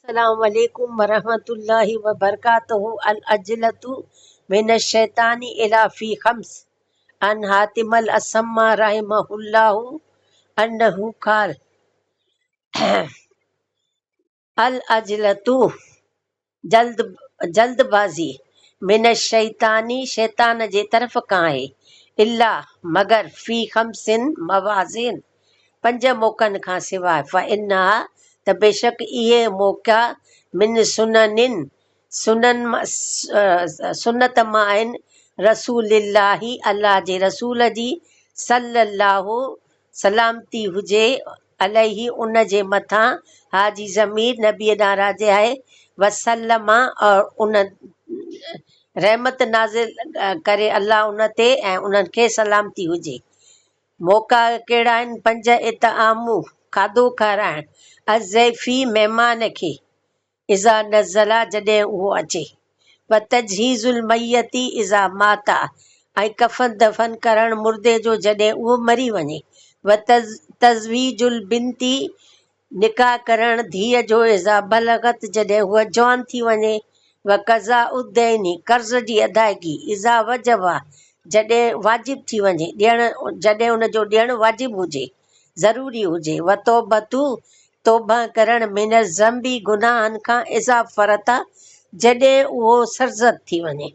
अस्सलाम वालेकुम वरहमतुल्लाहि वबरकातुहू। अल अजलतु मिनश शैतानी इला फी खम्स अन हातिम अल असम्मा रहमहुल्लाहु अन्नहु क़ाल अल अजलतु जल्दबाजी मिनश शैतानी शैतान जे तरफ़ खां आहे, इल्ला मगर फी खम्सिन मवाज़िन पंज मौक़नि खां सवाइ, फ़ इन्हा त बेशक इहे मौक़ा मिन सुन्नत मां आहिनि रसूलिल्लाही अल्लाह जे रसूल जी सल्लल्लाहु सलामती हुजे अलैहि उन जे मथां हाजी ज़मीर नबी ॾांहुं राजे आहे वसल्लमा और उन रहमत नाज़िल करे अल्लाह उन ते ऐं उन्हनि खे सलामती हुजे। मौक़ा कहिड़ा आहिनि? पंज इतआमू खाधो खाराइण, अज़ैफ़ी महिमान खे, इज़ा नज़ला जॾहिं उहो अचे, व तजहीज़ुल मय्यती इज़ा माता ऐं कफ़न दफ़न करण मुर्दे जो जॾहिं उहो मरी वञे, व तज़वीजुल बिनती निकाह करण धीअ जो इज़ा बलगत जॾहिं उहा जवान थी वञे, व कज़ा उद्दैनी कर्ज़ जी अदायगी इज़ा वजबा जॾहिं वाजिब थी वञे, जॾहिं उनजो ॾियणु वाजिब हुजे ज़रूरी हुजे, व तौबतू तौबा करण मिनल ज़ंबी गुनाहनि खां इज़ा फ़रता जॾहिं उहो सरज़द थी वञे।